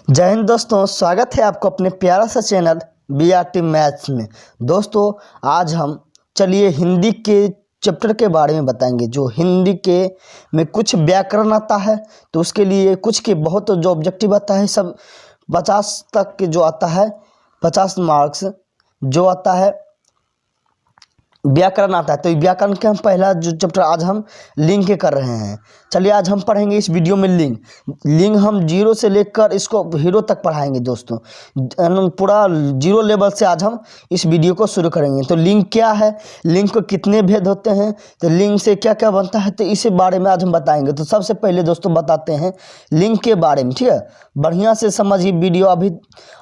जय हिंद दोस्तों, स्वागत है आपको अपने प्यारा सा चैनल BRT मैथ्स में। दोस्तों आज हम चलिए हिंदी के चैप्टर के बारे में बताएंगे। जो हिंदी के में कुछ व्याकरण आता है तो उसके लिए कुछ के बहुत जो ऑब्जेक्टिव आता है सब 50 तक के जो आता है 50 मार्क्स जो आता है व्याकरण आता है। तो व्याकरण के हम पहला जो चैप्टर आज हम लिंग के कर रहे हैं। चलिए आज हम पढ़ेंगे इस वीडियो में लिंग हम जीरो से लेकर इसको हीरो तक पढ़ाएंगे दोस्तों। पूरा जीरो लेवल से आज हम इस वीडियो को शुरू करेंगे। तो लिंग क्या है, लिंग को कितने भेद होते हैं, तो लिंग से क्या क्या बनता है, तो इसी बारे में आज हम बताएंगे। तो सबसे पहले दोस्तों बताते हैं लिंग के बारे में, ठीक है। बढ़िया से समझिए वीडियो। अभी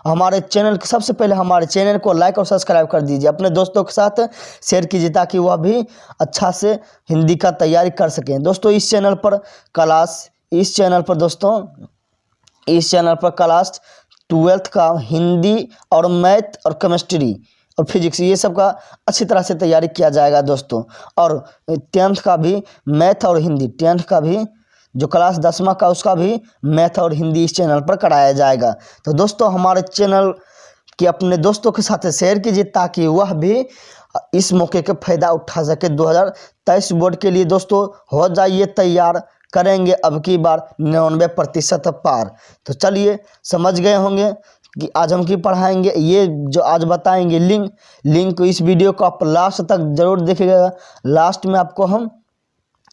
हमारे चैनल सबसे पहले हमारे चैनल को लाइक और सब्सक्राइब कर दीजिए, अपने दोस्तों के साथ शेयर कीजिए ताकि वह भी अच्छा से हिंदी का तैयारी कर सकें। दोस्तों इस चैनल पर क्लास 12th का हिंदी और मैथ और केमिस्ट्री और फिजिक्स ये सब का अच्छी तरह से तैयारी किया जाएगा दोस्तों। और 10th का भी मैथ और हिंदी, 10th का भी जो क्लास 10वां का उसका भी मैथ और हिंदी इस चैनल पर कराया जाएगा। तो दोस्तों हमारे चैनल के अपने दोस्तों के साथ शेयर कीजिए ताकि वह भी इस मौके का फ़ायदा उठा सके। 2023 बोर्ड के लिए दोस्तों हो जाइए तैयार, करेंगे अब की बार 99% पार। तो चलिए समझ गए होंगे कि आज हम की पढ़ाएंगे। ये जो आज बताएंगे लिंग को इस वीडियो को आप लास्ट तक जरूर देखिएगा। लास्ट में आपको हम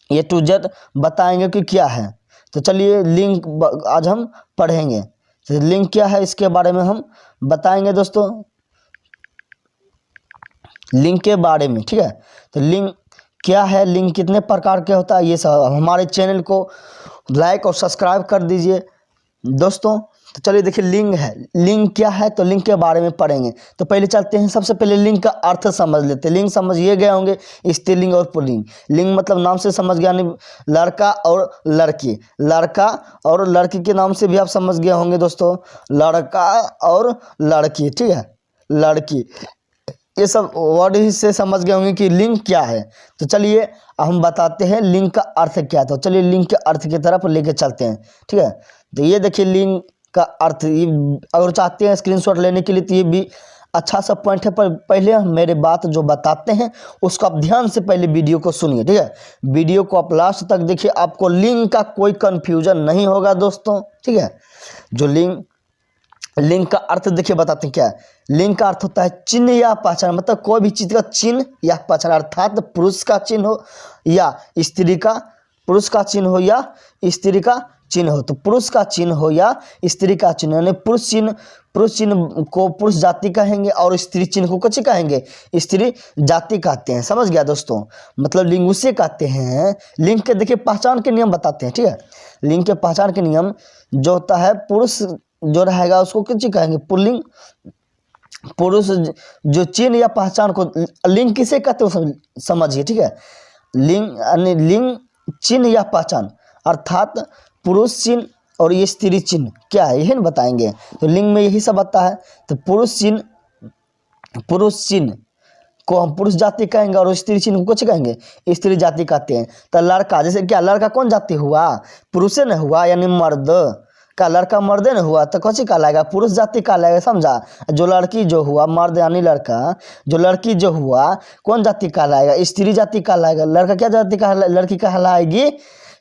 A to Z बताएंगे कि क्या है। तो चलिए लिंग आज हम पढ़ेंगे। तो लिंग क्या है इसके बारे में हम बताएंगे दोस्तों, लिंग के बारे में, ठीक है। तो लिंग क्या है, लिंग कितने प्रकार के होता है, ये सब हमारे चैनल को लाइक और सब्सक्राइब कर दीजिए दोस्तों। तो चलिए देखिए लिंग क्या है, तो लिंग के बारे में पढ़ेंगे। तो पहले चलते हैं, सबसे पहले लिंग का अर्थ समझ लेते हैं। लिंग समझिए गए होंगे स्त्रीलिंग और पुल्लिंग। लिंग मतलब नाम से समझ गया, यानी लड़का और लड़की, लड़का और लड़की के नाम से भी आप समझ गए होंगे दोस्तों, लड़का और लड़की, ठीक है, लड़की, ये सब वर्ड ही से समझ गए होंगे कि लिंग क्या है। तो चलिए हम बताते हैं लिंग का अर्थ क्या है। तो चलिए लिंग के अर्थ की तरफ लेके चलते हैं, ठीक है। तो ये देखिए लिंग का अर्थ, ये अगर चाहते हैं स्क्रीनशॉट लेने के लिए तो ये भी अच्छा सा पॉइंट है। पर पहले हम मेरे बात जो बताते हैं उसको आप ध्यान से पहले वीडियो को सुनिए, ठीक है। वीडियो को आप लास्ट तक देखिए, आपको लिंग का कोई कन्फ्यूजन नहीं होगा दोस्तों, ठीक है। जो लिंग का अर्थ देखिए बताते हैं क्या है। लिंग का अर्थ होता है चिन्ह या पहचान, मतलब कोई भी चीज़ का चिन्ह या पहचान, अर्थात पुरुष का चिन्ह हो या स्त्री का, पुरुष का चिन्ह हो या स्त्री का चिन्ह हो। तो पुरुष का चिन्ह हो या स्त्री का चिन्ह, यानी पुरुष चिन्ह को पुरुष जाति कहेंगे और स्त्री चिन्ह को कच्ची कहेंगे, स्त्री जाति कहते हैं। समझ गया दोस्तों, मतलब लिंग उसे कहते हैं। लिंग के देखिए पहचान के नियम बताते हैं, ठीक है। लिंग के पहचान के नियम जो होता है, पुरुष जो रहेगा उसको कच्ची कहेंगे पुल्लिंग। पुरुष जो चिन्ह या पहचान को, लिंग किसे कहते हो समझिए, ठीक है। लिंग चिन्ह या पहचान, अर्थात पुरुष चिन्ह और ये स्त्री चिन्ह क्या है यही बताएंगे। तो लिंग में यही सब आता है। तो पुरुष चिन्ह को हम पुरुष जाति कहेंगे और स्त्री चिन्ह को कुछ कहेंगे, स्त्री जाति कहते हैं। तो लड़का, जैसे क्या लड़का कौन जाति हुआ, पुरुषे न हुआ, यानी मर्द का, लड़का मर्दे न हुआ तो कौन कहलाएगा, पुरुष जाति कहलाएगा, समझा। जो लड़की जो हुआ मर्द यानी लड़का, जो लड़की जो हुआ कौन जाति कहलाएगा, स्त्री जाति कहलाएगा। लड़का क्या जाति लड़की कहलाएगी,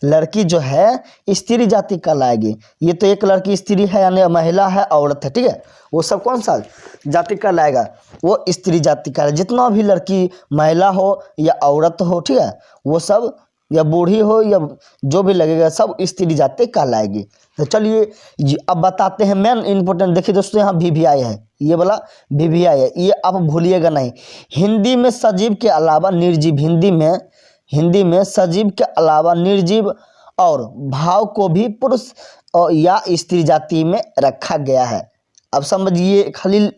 लड़की जो है स्त्री जाति कहलाएगी। ये तो एक लड़की स्त्री है यानी महिला है, औरत है, ठीक है। वो सब कौन सा जाति कहलाएगा, वो स्त्री जाति कहलाएगा। जितना भी लड़की महिला हो या औरत हो, ठीक है, वो सब, या बूढ़ी हो या जो भी लगेगा सब स्त्री जाति कहलाएगी। तो चलिए अब बताते हैं मेन इंपॉर्टेंट। देखिए दोस्तों यहाँ VVI है, ये वाला VVI है, ये आप भूलिएगा नहीं। हिंदी में सजीव के अलावा निर्जीव, हिंदी में सजीव के अलावा निर्जीव और भाव को भी पुरुष या स्त्री जाति में रखा गया है। अब समझिए, खाली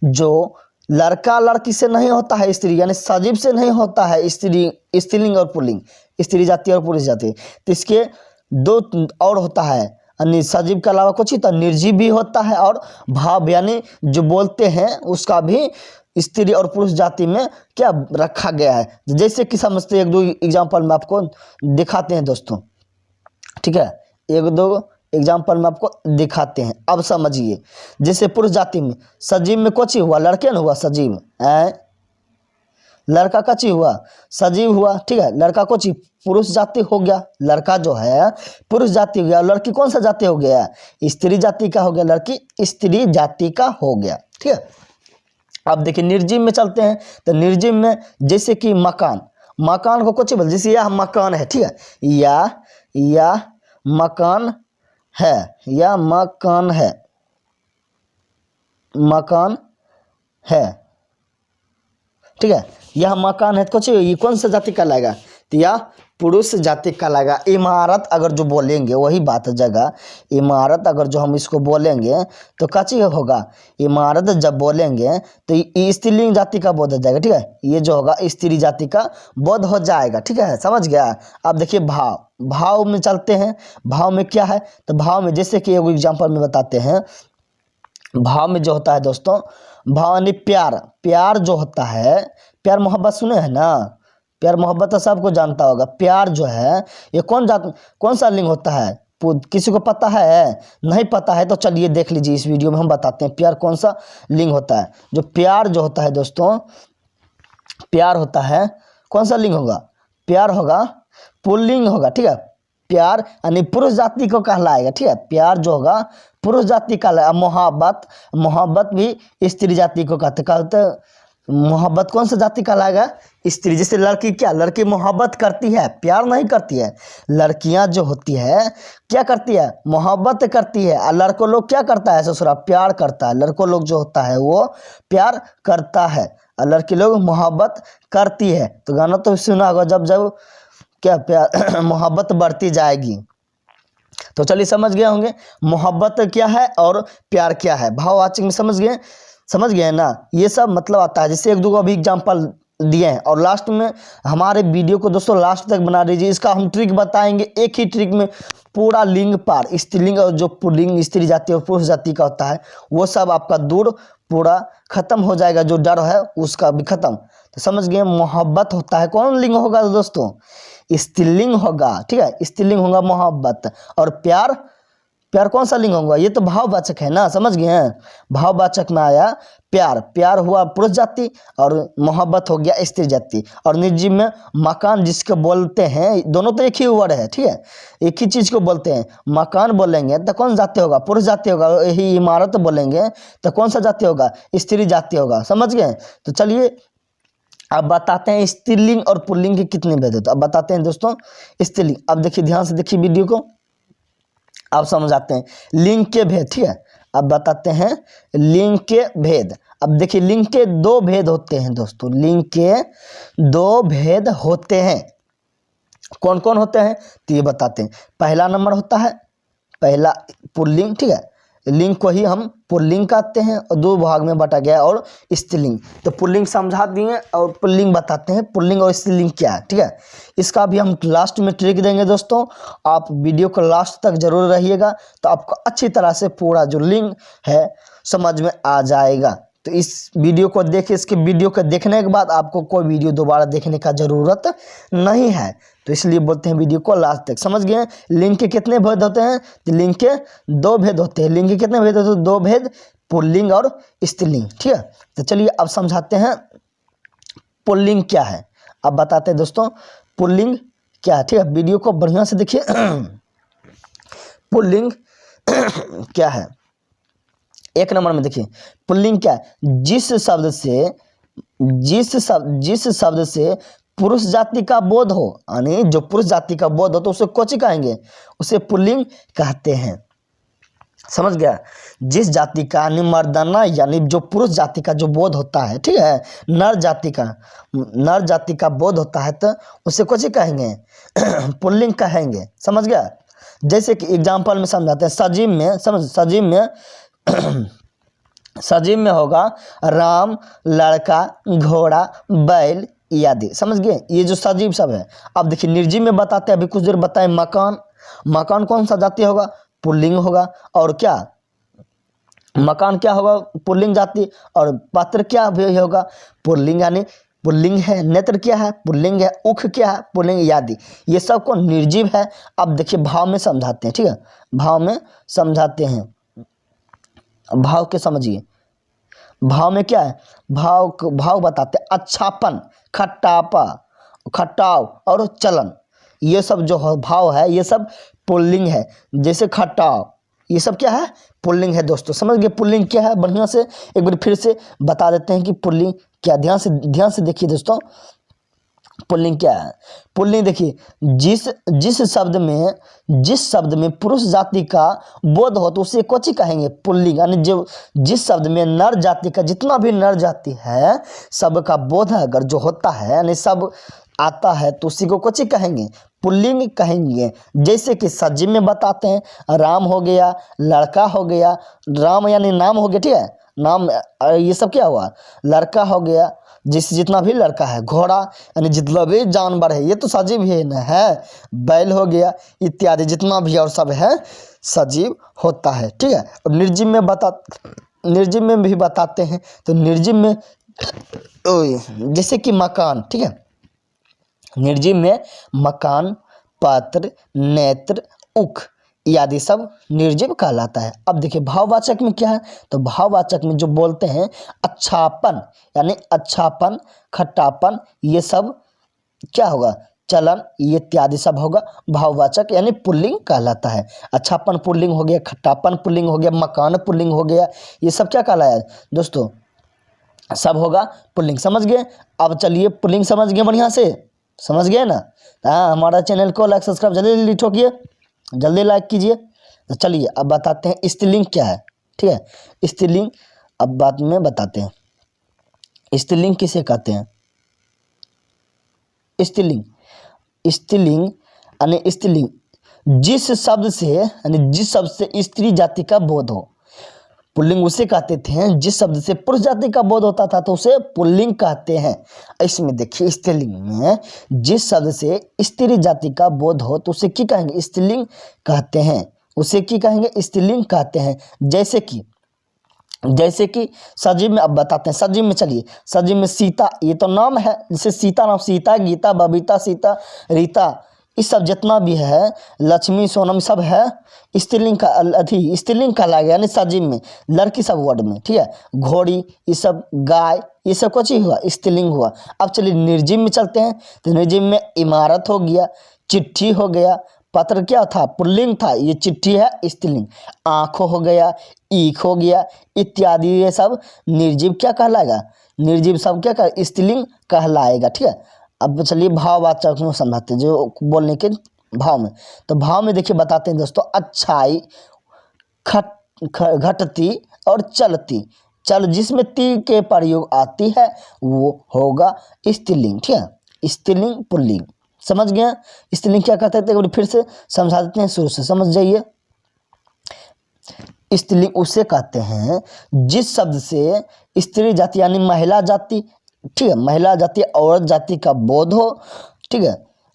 जो लड़का लड़की से नहीं होता है स्त्री, यानी सजीव से नहीं होता है स्त्रीलिंग और पुल्लिंग, स्त्री जाति और पुरुष जाति। तो इसके दो और होता है, यानी सजीव के अलावा कुछ ही तो निर्जीव भी होता है, और भाव यानी जो बोलते हैं उसका भी स्त्री और पुरुष जाति में क्या रखा गया है। जैसे कि समझते एक दो एग्जाम्पल में आपको दिखाते हैं दोस्तों, ठीक है। एक दो एग्जाम्पल में आपको दिखाते हैं, अब समझिए। जैसे पुरुष जाति में सजीव में कोची हुआ, लड़के न हुआ सजीव, लड़का कची हुआ, सजीव हुआ, ठीक है। लड़का कोची पुरुष जाति हो गया, लड़का जो है पुरुष जाति हो गया। लड़की कौन सा जाति हो गया, स्त्री जाति का हो गया, लड़की स्त्री जाति का हो गया, ठीक है। अब देखिए निर्जीव में चलते हैं, तो निर्जीव में जैसे कि मकान, मकान को कुछ बोल, जैसे यह मकान है, ठीक है, या मकान है, या मकान है, मकान है, ठीक है, यह मकान है, तो कुछ ये कौन सा जाति का लाएगा, तो यह पुरुष जाति का लाएगा। इमारत अगर जो बोलेंगे, वही बात जगह, इमारत अगर जो हम इसको बोलेंगे तो कची होगा, इमारत जब बोलेंगे तो ये स्त्रीलिंग जाति का बोध हो जाएगा, ठीक है। ये जो होगा स्त्री जाति का बोध हो जाएगा, ठीक है, समझ गया। अब देखिए भाव, भाव में चलते हैं। भाव में क्या है, तो भाव में जैसे कि एक एग्जाम्पल में बताते हैं। भाव में जो होता है दोस्तों, भाव यानी प्यार, प्यार जो होता है, प्यार मोहब्बत सुने हैं ना, प्यार मोहब्बत तो सबको जानता होगा। प्यार जो है ये कौन सा लिंग होता है, किसी को पता है, नहीं पता है तो चलिए देख लीजिए, इस वीडियो में हम बताते हैं प्यार कौन सा लिंग होता है। जो प्यार जो होता है दोस्तों, प्यार होता है कौन सा लिंग होगा, प्यार होगा पुल्लिंग होगा, ठीक है। प्यार यानी पुरुष जाति को कहलाएगा, ठीक है। प्यार जो होगा पुरुष जाति का, मोहब्बत भी स्त्री जाति को कहते। मोहब्बत कौन सा जाति कहलाएगा, स्त्री। जैसे लड़की, क्या लड़की मोहब्बत करती है, प्यार नहीं करती है। लड़कियां जो होती है क्या करती है, मोहब्बत करती है, और लड़कों लोग क्या करता है, ससुरा प्यार करता है। लड़कों लोग जो होता है वो प्यार करता है, और लड़की लोग मोहब्बत करती है। तो गाना तो सुना होगा, जब जब क्या प्यार मोहब्बत बढ़ती जाएगी। तो चलिए समझ गए होंगे मोहब्बत क्या है और प्यार क्या है, भाववाचक में समझ गए ना। ये सब मतलब आता है। जैसे एक दो अभी एग्जाम्पल दिए हैं, और लास्ट में हमारे वीडियो को दोस्तों लास्ट तक बना दीजिए। इसका हम ट्रिक बताएंगे, एक ही ट्रिक में पूरा लिंग पार, स्त्रीलिंग और जो पुल्लिंग स्त्री जाति और पुरुष जाति का होता है वो सब आपका दूर पूरा खत्म हो जाएगा, जो डर है उसका भी खत्म। तो समझ गए, मोहब्बत होता है कौन लिंग होगा दोस्तों, स्त्रीलिंग होगा, ठीक है, स्त्रीलिंग होगा मोहब्बत। और प्यार, प्यार कौन सा लिंग होगा, ये तो भाववाचक है ना, समझ गए हैं। भाववाचक में आया प्यार, प्यार हुआ पुरुष जाति और मोहब्बत हो गया स्त्री जाति। और निर्जीव में मकान जिसको बोलते हैं, दोनों तो एक ही वर्ड है, ठीक है, एक ही चीज को बोलते हैं। मकान बोलेंगे तो कौन जाति होगा, पुरुष जाति होगा। यही इमारत बोलेंगे तो कौन सा जाति होगा, स्त्री जाति होगा, समझ गए। तो चलिए अब बताते हैं स्त्रीलिंग और पुल्लिंग के कितने भेद होते हैं। अब बताते हैं दोस्तों स्त्रीलिंग। अब देखिए ध्यान से देखिए वीडियो को, अब समझाते हैं लिंग के भेद, ठीक है। अब बताते हैं लिंग के भेद। अब देखिए लिंग के दो भेद होते हैं दोस्तों, लिंग के दो भेद होते हैं। कौन कौन होते हैं तो ये बताते हैं। पहला नंबर होता है पहला पुल्लिंग, ठीक है, लिंग को ही हम पुल्लिंग कहते हैं, और दो भाग में बांटा गया है, और स्त्रीलिंग। तो पुल्लिंग समझा दिए और पुल्लिंग बताते हैं, पुल्लिंग और स्त्रीलिंग क्या है, ठीक है। इसका भी हम लास्ट में ट्रिक देंगे दोस्तों, आप वीडियो को लास्ट तक जरूर रहिएगा, तो आपको अच्छी तरह से पूरा जो लिंग है समझ में आ जाएगा। तो इस वीडियो को देखिए, इसके वीडियो को देखने के बाद आपको कोई वीडियो दोबारा देखने का ज़रूरत नहीं है, तो इसलिए बोलते हैं वीडियो को लास्ट तक। समझ गए लिंग के कितने भेद होते हैं, तो लिंग के दो भेद होते हैं। लिंग के कितने भेद होते हैं, दो भेद, पुल्लिंग और स्त्रीलिंग, ठीक है। तो चलिए अब समझाते हैं पुल्लिंग क्या है। अब बताते हैं दोस्तों पुल्लिंग क्या है, ठीक है, वीडियो को बढ़िया से देखिए। पुल्लिंग क्या है, एक नंबर में देखिए पुल्लिंग क्या है, जिस शब्द से पुरुष जाति का बोध हो, यानी जो पुरुष जाति का बोध हो तो उसे कोची कहेंगे, उसे पुल्लिंग कहते हैं। समझ गया, जिस जाति का मर्दाना यानी जो पुरुष जाति का जो बोध होता है, ठीक है, नर जाति का बोध होता है तो उसे कोची कहेंगे, पुल्लिंग कहेंगे। समझ गया। जैसे कि एग्जाम्पल में समझाते हैं, सजीव में होगा राम, लड़का, घोड़ा, बैल इत्यादि। समझ गए, ये जो सजीव सब है। अब देखिए निर्जीव में बताते हैं, अभी कुछ देर बताएं मकान। मकान कौन सा जाति होगा, पुल्लिंग होगा। और क्या मकान क्या होगा, पुल्लिंग जाति। और पात्र क्या भी होगा, पुल्लिंग यानी पुल्लिंग है, नेत्र क्या है पुल्लिंग है, उख क्या है पुल्लिंग, यादि ये सब कौन निर्जीव है। अब देखिए भाव में समझाते हैं, ठीक है, भाव में समझाते हैं। भाव के समझिए, भाव में क्या है, भाव बताते हैं अच्छापन, खट्टापा, खटाव और चलन, ये सब जो भाव है ये सब पुल्लिंग है। जैसे खटाव ये सब क्या है पुल्लिंग है दोस्तों, समझ गए पुल्लिंग क्या है। बढ़िया से एक बार फिर से बता देते हैं कि पुल्लिंग क्या, ध्यान से देखिए दोस्तों पुल्लिंग क्या है। पुल्लिंग देखिए, जिस शब्द में पुरुष जाति का बोध हो तो उसे कोची कहेंगे पुल्लिंग, यानी जो जिस शब्द में नर जाति का जितना भी नर जाति है सबका बोध अगर जो होता है यानी सब आता है तो उसी को कोची कहेंगे पुल्लिंग कहेंगे। जैसे कि सजीव में बताते हैं राम हो गया, लड़का हो गया, राम यानी नाम हो गया, ठीक है, नाम ये सब क्या हुआ लड़का हो गया, जितना भी लड़का है, घोड़ा यानी जितना भी जानवर है ये तो सजीव ही न है, बैल हो गया इत्यादि जितना भी और सब है सजीव होता है, ठीक है। और निर्जीव में भी बताते हैं, तो निर्जीव में जैसे कि मकान, ठीक है, निर्जीव में मकान, पत्र, नेत्र, उख आदि सब निर्जीव कहलाता है। अब देखिए भाववाचक में क्या है, तो भाववाचक में जो बोलते हैं अच्छापन यानी अच्छापन, खट्टापन ये सब क्या होगा चलन ये इत्यादि सब होगा भाववाचक यानी पुल्लिंग कहलाता है। अच्छापन पुल्लिंग हो गया, खट्टापन पुल्लिंग हो गया, मकान पुल्लिंग हो गया, ये सब क्या कहलाया दोस्तों सब होगा पुल्लिंग, समझ गए। अब चलिए पुल्लिंग समझ गए, बढ़िया से समझ गए ना। हाँ हमारा चैनल को लाइक सब्सक्राइब जल्दी ठोकिए, जल्दी लाइक कीजिए। तो चलिए अब बताते हैं स्त्रीलिंग क्या है, ठीक है। स्त्रीलिंग अब बाद में बताते हैं, स्त्रीलिंग किसे कहते हैं। स्त्रीलिंग यानी स्त्रीलिंग जिस शब्द से स्त्री जाति का बोध हो, पुल्लिंग उसे कहते थे जिस शब्द से पुरुष जाति का बोध होता था तो उसे पुल्लिंग कहते हैं। इसमें देखिए स्त्रीलिंग में जिस शब्द से स्त्री जाति का बोध हो तो उसे क्या कहेंगे स्त्रीलिंग कहते हैं, उसे क्या कहेंगे स्त्रीलिंग कहते हैं। जैसे कि सजीव में अब बताते हैं, सजीव में चलिए, सजीव में सीता ये तो नाम है, जैसे सीता नाम, सीता, गीता, बबीता, सीता, रीता इस सब जितना भी है, लक्ष्मी, सोनम सब है स्त्रीलिंग का स्त्रीलिंग कहला गया यानी सजीव में लड़की सब वर्ड में, ठीक है। घोड़ी ये सब, गाय ये सब कुछ ही हुआ स्त्रीलिंग हुआ। अब चलिए निर्जीव में चलते हैं, तो निर्जीव में इमारत हो गया, चिट्ठी हो गया, पत्र क्या था पुल्लिंग था, ये चिट्ठी है स्त्रीलिंग, आँखों हो गया, ईख हो गया इत्यादि ये सब निर्जीव क्या कहलाएगा, निर्जीव सब क्या स्त्रीलिंग कहलाएगा, ठीक है। अब चलिए भाववाचक में समझाते हैं जो बोलने के भाव में, तो भाव में देखिए बताते हैं दोस्तों अच्छाई, घटती और चलती, चल जिसमें ती के प्रयोग आती है वो होगा स्त्रीलिंग, ठीक है। स्त्रीलिंग पुल्लिंग समझ गए। स्त्रीलिंग क्या कहते हैं फिर से समझा देते हैं, शुरू से समझ जाइए। स्त्रीलिंग उसे कहते हैं जिस शब्द से स्त्री जाति यानी महिला जाति, ठीक है, महिला जाति औरत जाति का बोध हो, ठीक है,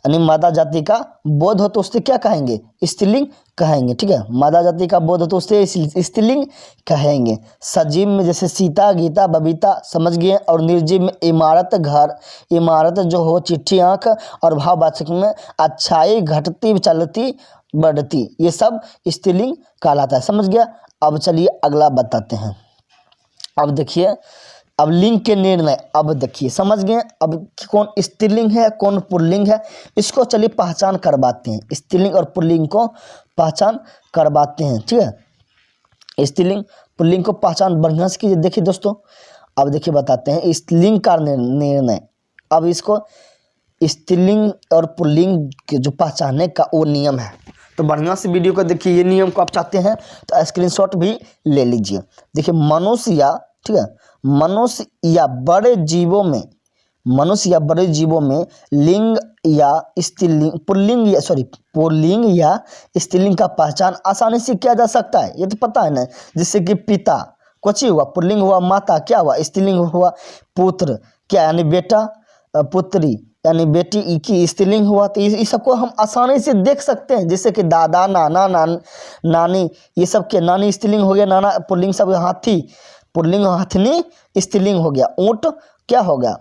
यानी मादा जाति का बोध हो तो उससे क्या कहेंगे स्त्रीलिंग कहेंगे, ठीक है। मादा जाति का बोध हो तो उससे स्त्रीलिंग कहेंगे। सजीव में जैसे सीता, गीता, बबीता समझ गए, और निर्जीव में इमारत, घर, इमारत जो हो, चिट्ठी, आँख, और भाववाचक में अच्छाई, घटती, चलती, बढ़ती ये सब स्त्रीलिंग कहलाता है, समझ गया। अब चलिए अगला बताते हैं। अब देखिए अब लिंग के निर्णय, अब देखिए समझ गए अब कौन स्त्रीलिंग है कौन पुल्लिंग है, इसको चलिए पहचान करवाते हैं, स्त्रीलिंग और पुल्लिंग को पहचान करवाते हैं, ठीक है। स्त्रीलिंग पुल्लिंग को पहचान बढ़िया से कीजिए। देखिए दोस्तों अब देखिए बताते हैं स्त्रीलिंग का निर्णय। अब इसको स्त्रीलिंग और पुल्लिंग के जो पहचानने का वो नियम है, तो बढ़िया से वीडियो को देखिए, ये नियम को आप चाहते हैं तो स्क्रीनशॉट भी ले लीजिए। देखिए मनुष्य या, ठीक है, मनुष्य या बड़े जीवों में लिंग या स्त्रीलिंग पुल्लिंग या स्त्रीलिंग का पहचान आसानी से किया जा सकता है, ये तो पता है ना। जैसे कि पिता कुछ हुआ पुल्लिंग हुआ, माता क्या हुआ स्त्रीलिंग हुआ, पुत्र क्या यानी बेटा, पुत्री यानी बेटी की स्त्रीलिंग हुआ, तो इस सबको हम आसानी से देख सकते हैं। जैसे कि दादा, नाना, नानी ये सब के नानी स्त्रीलिंग हो गया, नाना पुल्लिंग सब, हाथी पुल्लिंग, हथनी स्त्रीलिंग हो गया, ऊँट क्या हो गया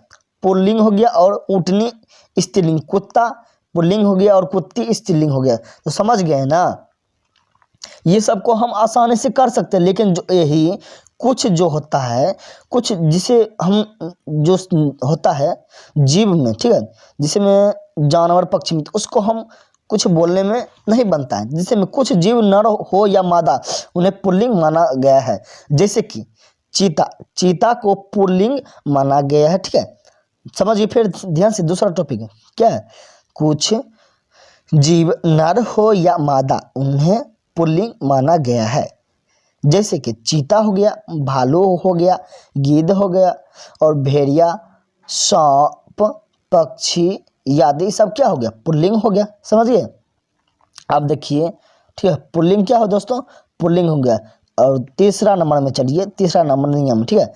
पुल्लिंग हो गया और ऊँटनी स्त्रीलिंग, कुत्ता पुल्लिंग हो गया और कुत्ती स्त्रीलिंग हो गया। तो समझ गए ना, ये सबको हम आसानी से कर सकते हैं, लेकिन जो यही कुछ जो होता है, कुछ जिसे हम जो होता है जीव में, ठीक है, जिसमें जानवर पक्षी में, तो उसको हम कुछ बोलने में नहीं बनता है, जिसमें कुछ जीव नर हो या मादा उन्हें पुल्लिंग माना गया है। जैसे कि चीता, चीता को पुल्लिंग माना गया है, ठीक है। समझिए फिर ध्यान से, दूसरा टॉपिक है क्या है, कुछ जीव नर हो या मादा उन्हें पुल्लिंग माना गया है। जैसे कि चीता हो गया, भालू हो गया, गिद्ध हो गया और भेड़िया, सांप, पक्षी आदि सब क्या हो गया, पुल्लिंग हो गया। समझिए, अब देखिए, ठीक है, पुल्लिंग क्या हो दोस्तों, पुल्लिंग हो गया। और तीसरा नंबर में चलिए, तीसरा नंबर नियम, ठीक है,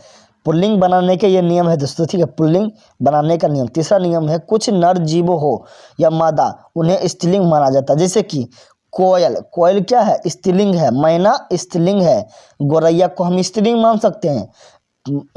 पुल्लिंग बनाने के ये नियम है दोस्तों, ठीक है, पुल्लिंग बनाने का नियम। तीसरा नियम है, कुछ नर जीव हो या मादा उन्हें स्त्रीलिंग माना जाता है। जैसे कि कोयल, कोयल क्या है, स्त्रीलिंग है। मैना स्त्रीलिंग है। गोरैया को हम स्त्रीलिंग मान सकते हैं।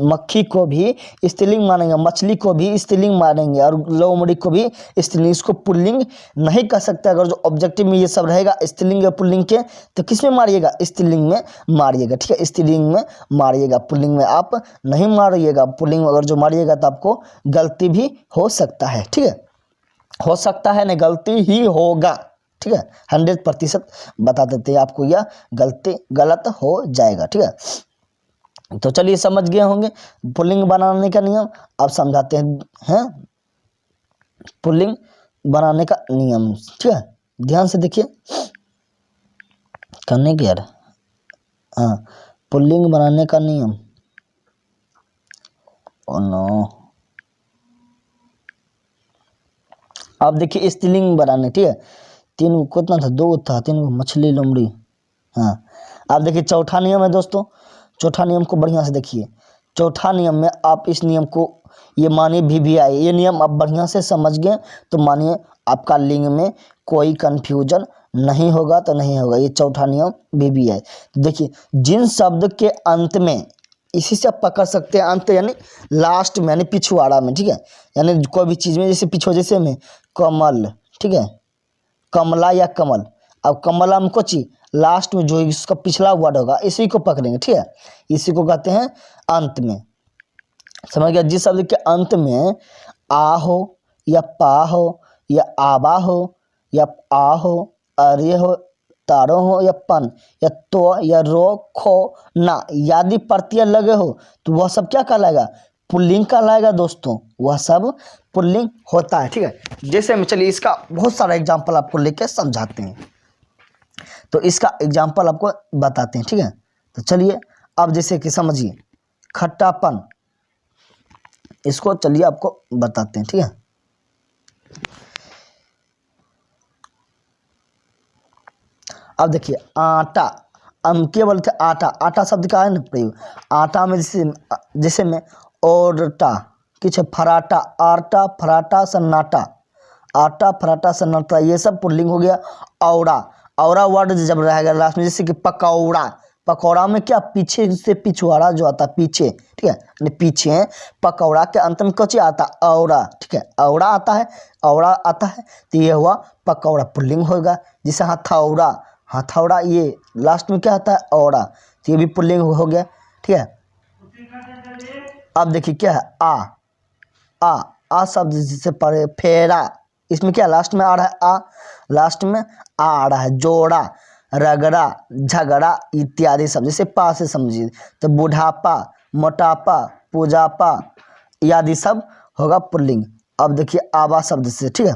मक्खी को भी स्त्रीलिंग मानेंगे, मछली को भी स्त्रीलिंग मानेंगे और लोमड़ी को भी स्त्रीलिंग। इसको पुल्लिंग नहीं कह सकते। अगर जो ऑब्जेक्टिव में ये सब रहेगा स्त्रीलिंग या पुल्लिंग के, तो किस में मारिएगा, स्त्रीलिंग में मारिएगा, ठीक है, स्त्रीलिंग में मारिएगा, पुल्लिंग में आप नहीं मारिएगा। पुल्लिंग में अगर जो मारिएगा तो आपको गलती भी हो सकता है, ठीक है, हो सकता है नहीं, गलती ही होगा, ठीक है, 100% बता देते हैं आपको, यह गलती गलत हो जाएगा, ठीक है। तो चलिए समझ गए होंगे पुल्लिंग बनाने का नियम। अब समझाते हैं पुल्लिंग बनाने का नियम, ठीक है, ध्यान से देखिए, करने की यार, हाँ, पुल्लिंग बनाने का नियम। ओ नो, अब देखिए स्त्रीलिंग बनाने, ठीक है, तीन कितना था, दो था, तीन मछली लोमड़ी, हाँ। अब देखिए चौथा नियम है दोस्तों, चौथा नियम को बढ़िया से देखिए। चौथा नियम में आप इस नियम को ये मानिए VVI, ये नियम आप बढ़िया से समझ गए तो मानिए आपका लिंग में कोई कंफ्यूजन नहीं होगा, तो नहीं होगा। ये चौथा नियम VVI। देखिए, जिन शब्द के अंत में, इसी से आप पकड़ सकते हैं, अंत यानी लास्ट में, यानी पिछवाड़ा में, ठीक है, यानी कोई भी चीज़ में जैसे पिछो, जैसे में कमल, ठीक है, कमला या कमल। अब कमला में कोची लास्ट में जो इसका पिछला वर्ड होगा इसी को पकड़ेंगे, ठीक है, इसी को कहते हैं अंत में। समझ गया, जिस शब्द के अंत में आ हो या पा हो या आबा हो या आ हो, अरे हो, तारो हो या पन या तो या रो, खो, ना आदि प्रत्यय लगे हो, तो वह सब क्या कहलाएगा, पुल्लिंग कहलाएगा दोस्तों, वह सब पुल्लिंग होता है, ठीक है। जैसे में चलिए इसका बहुत सारा एग्जाम्पल आपको लेके समझाते हैं, तो इसका एग्जाम्पल आपको बताते हैं, ठीक है। तो चलिए अब जैसे कि समझिए खट्टापन, इसको चलिए आपको बताते हैं, ठीक है। अब देखिए आटा, हम क्या बोलते हैं, आटा, आटा शब्द का है ना प्रयोग, आटा में जैसे में ओरटा, किछ फराटा, आटा फराटा सन्नाटा, आटा फराटा सन्नाटा, ये सब पुल्लिंग हो गया। औरा, औरा वर्ड जब रहेगा लास्ट में, जैसे कि पकौड़ा, पकौड़ा में क्या, पीछे से पिछवाड़ा जो आता है, पीछे, ठीक है, पीछे। पकौड़ा के अंत में कौन आता, औरा, ठीक है, औरा आता है, औरा आता है, तो ये हुआ पकौड़ा, पुल्लिंग होगा। जैसे हथौड़ा, हथौड़ा, ये लास्ट में क्या आता है, औरा, तो ये भी पुल्लिंग हो गया, ठीक है। अब देखिए क्या है, आ शब्द जिससे पढ़े, फेरा, इसमें क्या लास्ट में आ रहा है, आ, लास्ट में आ रहा है। जोड़ा, रगड़ा, झगड़ा इत्यादि सब, जैसे पा से समझिए, तो बुढ़ापा, मोटापा, पूजापा आदि सब होगा पुल्लिंग। अब देखिए आबा शब्द से, ठीक है,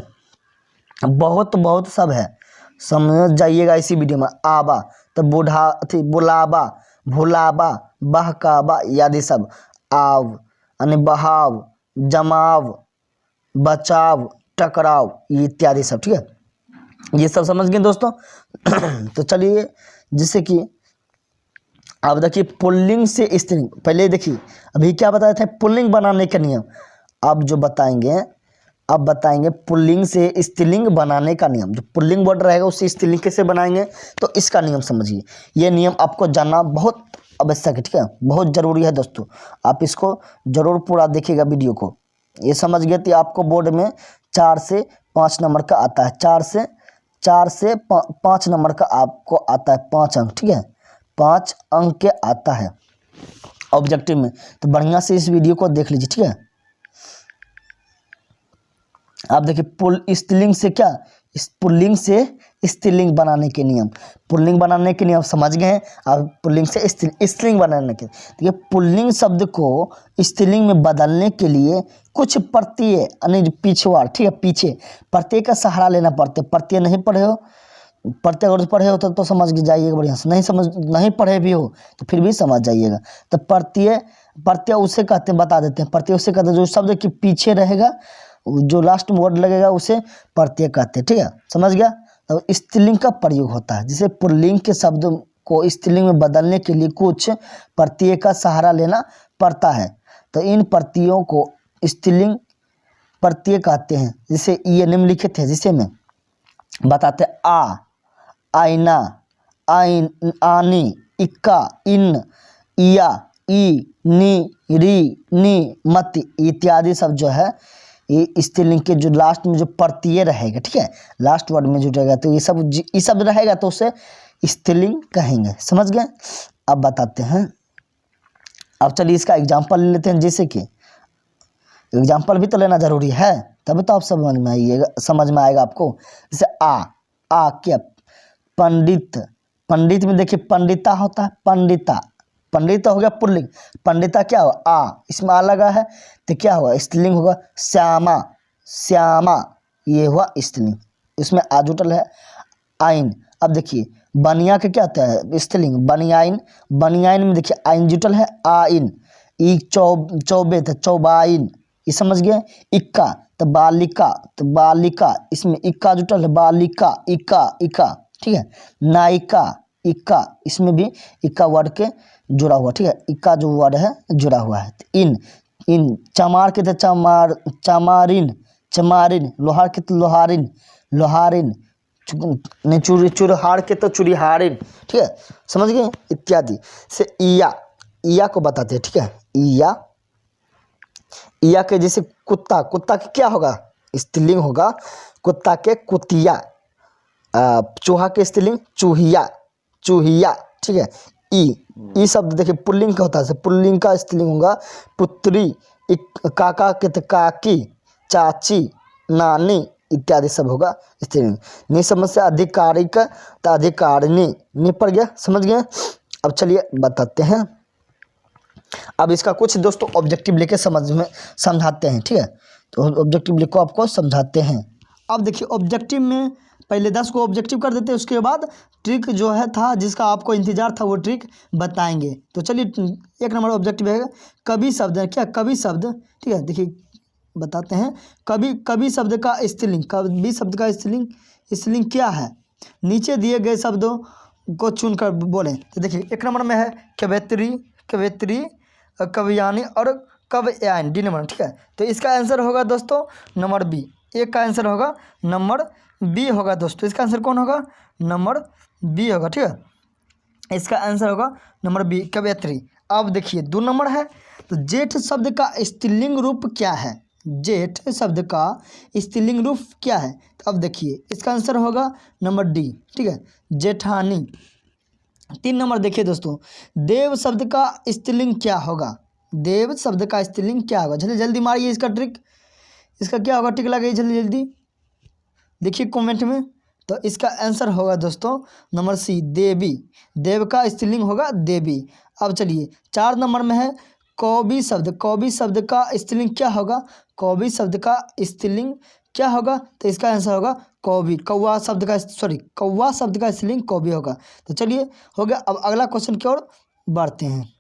बहुत सब है, समझ जाइएगा इसी वीडियो में। आबा तो बुलाबा, भुलाबा, बहकाबा आदि सब। आव यानी बहाव, जमाव, बचाव, टकराव इत्यादि सब, ठीक है, ये सब समझ गए दोस्तों। तो चलिए, जैसे कि अब देखिए पुल्लिंग से स्त्रीलिंग, पहले देखिए अभी क्या बताए थे, पुल्लिंग बनाने का नियम। अब जो बताएंगे, अब बताएंगे पुल्लिंग से स्त्रीलिंग बनाने का नियम। जो पुल्लिंग वर्ड रहेगा उससे स्त्रीलिंग कैसे बनाएंगे, तो इसका नियम समझिए। ये नियम आपको जानना बहुत आवश्यक है, ठीक है, बहुत ज़रूरी है दोस्तों, आप इसको ज़रूर पूरा देखिएगा वीडियो को। ये समझ गए तो आपको बोर्ड में 4 से 5 नंबर का आता है, 4 से 5 नंबर का आपको आता है, 5 अंक, ठीक है, 5 अंक के आता है ऑब्जेक्टिव में। तो बढ़िया से इस वीडियो को देख लीजिए, ठीक है। आप देखिए पुल्लिंग से क्या, इस पुल्लिंग से स्त्रीलिंग बनाने के नियम, पुल्लिंग बनाने के नियम समझ गए हैं। अब पुल्लिंग से स्त्रीलिंग बनाने के, देखिए पुल्लिंग शब्द को स्त्रीलिंग में बदलने के लिए कुछ प्रत्यय यानी पिछवाड़, ठीक है, पीछे प्रत्यय का सहारा लेना पड़ता है। प्रत्यय नहीं पढ़े हो, प्रत्यय अगर पढ़े हो तो समझ जाइएगा बढ़िया से, नहीं पढ़े भी हो तो फिर भी समझ जाइएगा। तो प्रत्यय उसे कहते हैं, बता देते हैं। प्रत्यय उसे कहते हैं जो शब्द के पीछे रहेगा, जो लास्ट में वर्ड लगेगा उसे प्रत्यय कहते हैं, ठीक है, समझ गया। तो स्त्रीलिंग का प्रयोग होता है, जिसे पुल्लिंग के शब्द को स्त्रीलिंग में बदलने के लिए कुछ प्रत्यय का सहारा लेना पड़ता है। तो इन प्रत्ययों को स्त्रीलिंग प्रत्यय कहते हैं। जिसे ये निम्नलिखित है, जिसे मैं बताते आ, आईना, आइन, आनी, इक्का, इन, इया, ई, नी, री, नी, मत इत्यादि सब जो है ये स्त्रीलिंग के जो लास्ट में जो प्रत्यय रहेगा, ठीक है, लास्ट वर्ड में जो रहेगा तो ये सब रहेगा तो उसे स्त्रीलिंग कहेंगे, समझ गए। अब बताते हैं, अब चलिए इसका एग्जाम्पल ले लेते हैं। जैसे कि एग्जाम्पल भी तो लेना जरूरी है, तभी तो आप समझ में आएगा आपको। जैसे आ क्या, पंडित, पंडित में देखिए पंडिता होता है, पंडिता हो गया पुल्लिंग, पंडिता क्या हुआ, आ, इसमें आ लगा है तो क्या हुआ, स्त्रीलिंग होगा। श्यामा ये हुआ स्त्रीलिंग, इसमें आ जुटल है। आइन, अब देखिए बनिया के क्या होता है स्त्रीलिंग, बनियाइन में देखिए आइन जुटल है, आइन, ई चौबे तो चौबाइन, ये समझ गए। इक्का तो बालिका, इसमें इक्का जुटल है, बालिका, इक्का, ठीक है। नायिका, इक्का, इसमें भी इक्का वर्ड के जुड़ा हुआ, ठीक है, इक्का जो वर्ड है जुड़ा हुआ है। इन चमार के तो चमारिन, लोहार के तो लोहारिन, चुरहार के तो चुरिहारिन, ठीक है, समझ गए, इत्यादि। से इया को बताते हैं, ठीक है। इया के जैसे कुत्ता के क्या होगा, स्त्रीलिंग होगा, कुत्ता के कुतिया, चूहा के स्त्रीलिंग चूहिया, ठीक है। ई शब्द देखिए पुल्लिंग का होता है, पुल्लिंग का स्त्रीलिंग होगा पुत्री, काका के तो काकी, चाची, नानी इत्यादि सब होगा स्त्रीलिंग। नहीं समझ से अधिकारी का तो अधिकारिणी, नहीं पड़ गया, समझ गए। अब चलिए बताते हैं, अब इसका कुछ दोस्तों ऑब्जेक्टिव लेके समझाते हैं, ठीक है। तो ऑब्जेक्टिव लिखो, आपको समझाते हैं। अब देखिए ऑब्जेक्टिव में पहले 10 को ऑब्जेक्टिव कर देते हैं, उसके बाद ट्रिक जो है था जिसका आपको इंतजार था वो ट्रिक बताएंगे। तो चलिए 1 नंबर ऑब्जेक्टिव है कवि शब्द, क्या कवि शब्द, ठीक है, देखिए बताते हैं। कवि शब्द का स्त्रीलिंग, कवि शब्द का स्त्रीलिंग क्या है, नीचे दिए गए शब्दों को चुनकर बोलें। तो देखिए 1 नंबर में है कवयित्री, कवियानी और कवयान, डी नंबर, ठीक है। तो इसका आंसर होगा दोस्तों नंबर बी, एक का आंसर होगा नंबर बी होगा दोस्तों। इसका आंसर कौन होगा, नंबर बी होगा, ठीक है, इसका आंसर होगा नंबर बी, कवयित्री। अब देखिए 2 नंबर है, तो जेठ शब्द का स्त्रीलिंग रूप क्या है, जेठ शब्द का स्त्रीलिंग रूप क्या है। तो अब देखिए इसका आंसर होगा नंबर डी, ठीक है, जेठानी। 3 नंबर देखिए दोस्तों, देव शब्द का स्त्रीलिंग क्या होगा, देव शब्द का स्त्रीलिंग क्या होगा, जल्दी मारिए इसका ट्रिक, इसका क्या होगा, टिक लगाइए जल्दी देखिए कमेंट में। तो इसका आंसर होगा दोस्तों नंबर सी, देवी, देव का स्त्रीलिंग होगा देवी। अब चलिए 4 नंबर में है कवि शब्द का स्त्रीलिंग क्या होगा, कवि शब्द का स्त्रीलिंग क्या होगा। तो इसका आंसर होगा कौवी, कौवा शब्द का स्त्रीलिंग कौवी होगा। तो चलिए हो गया। अब अगला क्वेश्चन की ओर बढ़ते हैं।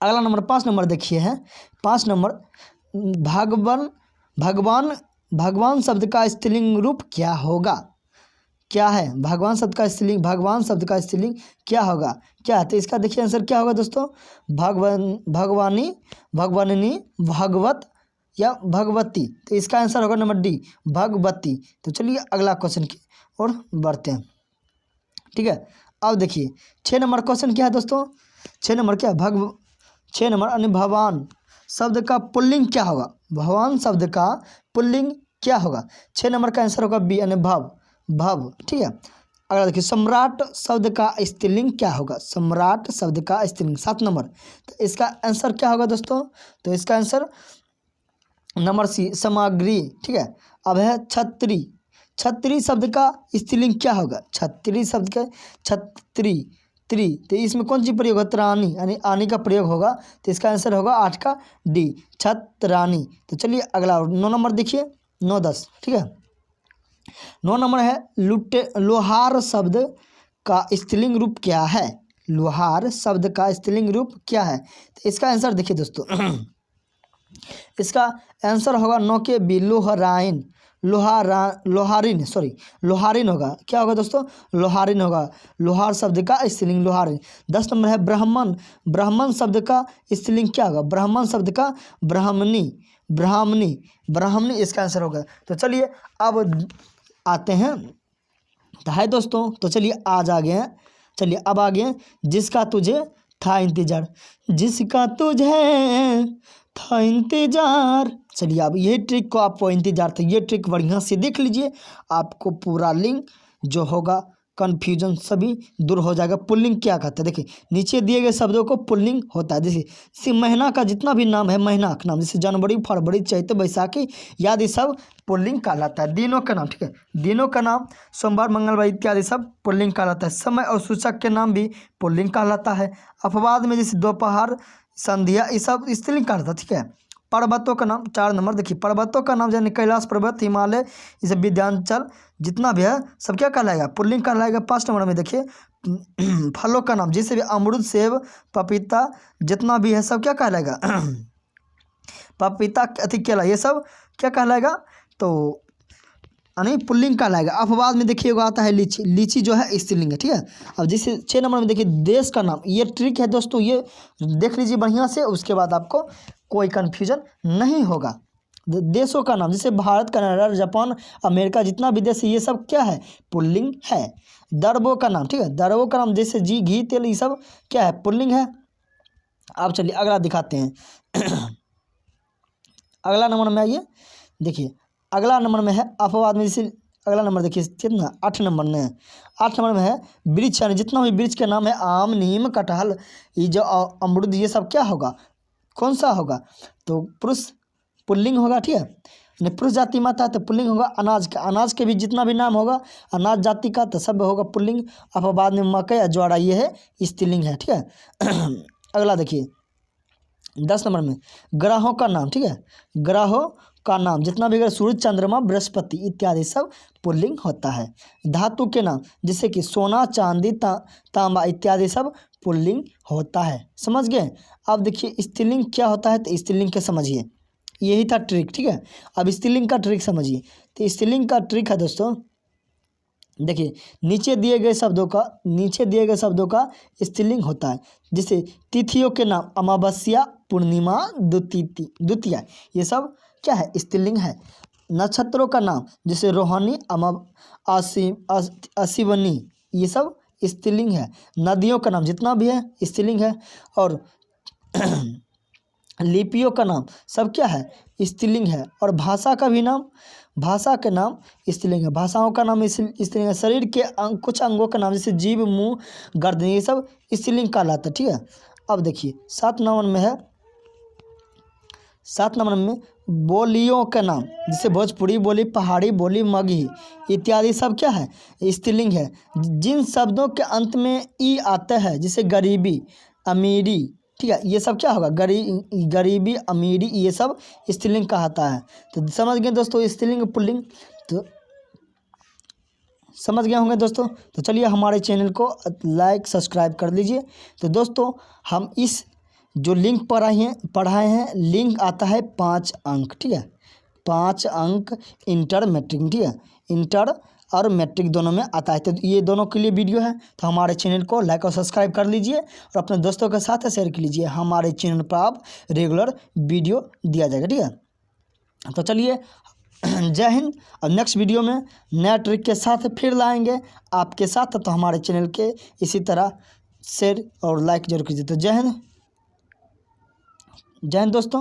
अगला नंबर 5 नंबर देखिए है, 5 नंबर भगवान शब्द का स्त्रीलिंग रूप क्या होगा, क्या है भगवान शब्द का स्त्रीलिंग क्या होगा, क्या है। तो इसका देखिए आंसर क्या होगा दोस्तों, भगवानी, भगवत या भगवती। तो इसका आंसर होगा नंबर डी, भगवती। तो चलिए अगला क्वेश्चन की ओर बढ़ते हैं, ठीक है। अब देखिए 6 नंबर क्वेश्चन क्या है दोस्तों, 6 नंबर क्या 6 नंबर भगवान शब्द का पुल्लिंग क्या होगा? भवन शब्द का पुल्लिंग क्या होगा? 6 नंबर का आंसर होगा बी यानी भव, भव। ठीक है, अगला देखिए सम्राट शब्द का स्त्रीलिंग क्या होगा? सम्राट शब्द का स्त्रीलिंग 7 नंबर। तो इसका आंसर क्या होगा दोस्तों? तो इसका आंसर नंबर सी सामग्री। ठीक है, अब है छतरी। छतरी शब्द का स्त्रीलिंग क्या होगा? छतरी शब्द का छतरी त्री, तो इसमें कौन सी प्रयोग होगा? त्राणी यानी आनी का प्रयोग होगा। तो इसका आंसर होगा 8 का डी छतरानी। तो चलिए अगला 9 नंबर देखिए, 9 10। ठीक है, 9 नंबर है लोहार शब्द का स्त्रीलिंग रूप क्या है? लोहार शब्द का स्त्रीलिंग रूप क्या है? तो इसका आंसर देखिए दोस्तों इसका आंसर होगा 9 के बी लोहराइन। लोहारिन लोहारिन होगा। क्या होगा दोस्तों? लोहारिन होगा। लोहार शब्द का स्त्रीलिंग लोहारिन। 10 नंबर है ब्राह्मण। ब्राह्मण शब्द का स्त्रीलिंग क्या होगा? ब्राह्मण शब्द का ब्राह्मणी, ब्राह्मणी, ब्राह्मणी इसका आंसर होगा। तो चलिए अब आते हैं, तो है दोस्तों, तो चलिए आज आ गए हैं। चलिए अब आ गए जिसका तुझे था इंतजार, जिसका तुझे था इंतजार। चलिए अब ये ट्रिक को आपको इंतजार था, ये ट्रिक बढ़िया से देख लीजिए, आपको पूरा लिंक जो होगा कन्फ्यूजन सभी दूर हो जाएगा। पुल्लिंग क्या कहते हैं देखिए, नीचे दिए गए शब्दों को पुल्लिंग होता है। जैसे महीना का जितना भी नाम है, महीना का नाम जैसे जनवरी, फरवरी, चैत, बैसाखी आदि सब पुल्लिंग कहलाता है। दिनों का नाम, ठीक है, दिनों का नाम सोमवार, मंगलवार इत्यादि सब पुल्लिंग कहलाता है। समय और सूचक के नाम भी पुल्लिंग कहलाता है। अपवाद में जैसे दोपहर, संध्या, ये सब स्त्रीलिंग कहलाता है। ठीक है, पर्वतों का नाम 4 नंबर देखिए, पर्वतों का नाम यानी कैलाश पर्वत, हिमालय, इसे विंध्याचल जितना भी है सब क्या कहलाएगा? पुल्लिंग कहलाएगा। 5 नंबर में देखिए फलों का नाम जैसे भी अमरूद, सेब, पपीता जितना भी है सब क्या कहलाएगा? पपीता अति केला ये सब क्या कहलाएगा? तो यानी पुल्लिंग कहलाएगा। अपवाद में देखिए आता है लीची। लीची जो है स्त्रीलिंग है। ठीक है, अब जैसे 6 नंबर में देखिए देश का नाम, ये ट्रिक है दोस्तों, ये देख लीजिए बढ़िया से, उसके बाद आपको कोई कन्फ्यूजन नहीं होगा। देशों का नाम जैसे भारत, कनाडा, जापान, अमेरिका जितना भी देश है ये सब क्या है? पुल्लिंग है। दरबों का नाम, ठीक है, दरबों का नाम जैसे घी, तेल, ये सब क्या है? पुल्लिंग है। अब चलिए अगला दिखाते हैं अगला नंबर में आइए, देखिए अगला नंबर में है अपवाद में जैसे, अगला नंबर देखिए कितना? 8 नंबर में। 8 नंबर में है वृक्ष, यानी जितना भी वृक्ष के नाम है आम, नीम, कटहल, ये जो अमरूद, ये सब क्या होगा? कौन सा होगा? तो पुरुष पुल्लिंग होगा। ठीक है, यानी पुरुष जाति माता है तो पुल्लिंग होगा। अनाज का, अनाज के भी जितना भी नाम होगा अनाज जाति का तो सब होगा पुल्लिंग। अपवाद में मकई या ज्वार ये है स्त्रीलिंग है। ठीक है अगला देखिए 10 नंबर में ग्रहों का नाम। ठीक है, ग्रहों का नाम जितना भी, अगर सूर्य, चंद्रमा, बृहस्पति इत्यादि सब पुल्लिंग होता है। धातु के नाम जैसे कि सोना, चांदी, तांबा इत्यादि सब पुल्लिंग होता है। समझ गए? अब देखिए स्त्रीलिंग क्या होता है, तो स्त्रीलिंग के समझिए, यही था ट्रिक। ठीक है, अब स्त्रीलिंग का ट्रिक समझिए। तो स्त्रीलिंग का ट्रिक है दोस्तों, देखिए नीचे दिए गए शब्दों का स्त्रीलिंग होता है। जैसे तिथियों के नाम अमावस्या, पूर्णिमा, द्वितीया ये सब क्या है? स्त्रीलिंग है। नक्षत्रों का नाम जैसे रोहिणी, अश्विनी ये सब स्त्रीलिंग है। नदियों का नाम जितना भी है स्त्रीलिंग है। और लिपियों का नाम सब क्या है? स्त्रीलिंग है। और भाषा का भी नाम, भाषा के नाम स्त्रीलिंग है। भाषाओं का नाम स्त्रीलिंग है। शरीर के कुछ अंगों का नाम जैसे जीभ, मुंह, गर्दन ये सब स्त्रीलिंग कहलाता है। ठीक है, अब देखिए 7 नंबर में है, 7 नंबर में बोलियों का नाम जैसे भोजपुरी बोली, पहाड़ी बोली, मगही इत्यादि सब क्या है? स्त्रीलिंग है। जिन शब्दों के अंत में ई आता है जैसे गरीबी, अमीरी, ठीक है, ये सब क्या होगा? गरीबी, अमीरी ये सब स्त्रीलिंग कहता है। तो समझ गए दोस्तों स्त्रीलिंग पुल्लिंग, तो समझ गए होंगे दोस्तों। तो चलिए हमारे चैनल को लाइक सब्सक्राइब कर लीजिए। तो दोस्तों हम इस जो लिंक पढ़ाए हैं लिंक आता है 5 अंक। ठीक है, 5 अंक इंटर मैट्रिक, ठीक है, इंटर और मैट्रिक दोनों में आता है। तो ये दोनों के लिए वीडियो है, तो हमारे चैनल को लाइक और सब्सक्राइब कर लीजिए और अपने दोस्तों के साथ शेयर कर लीजिए। हमारे चैनल पर आप रेगुलर वीडियो दिया जाएगा। ठीक है, तो चलिए जय हिंद। और नेक्स्ट वीडियो में नया ट्रिक के साथ फिर लाएंगे आपके साथ। तो हमारे चैनल के इसी तरह शेयर और लाइक जरूर कीजिए। तो जय हिंद, जय हिंद दोस्तों।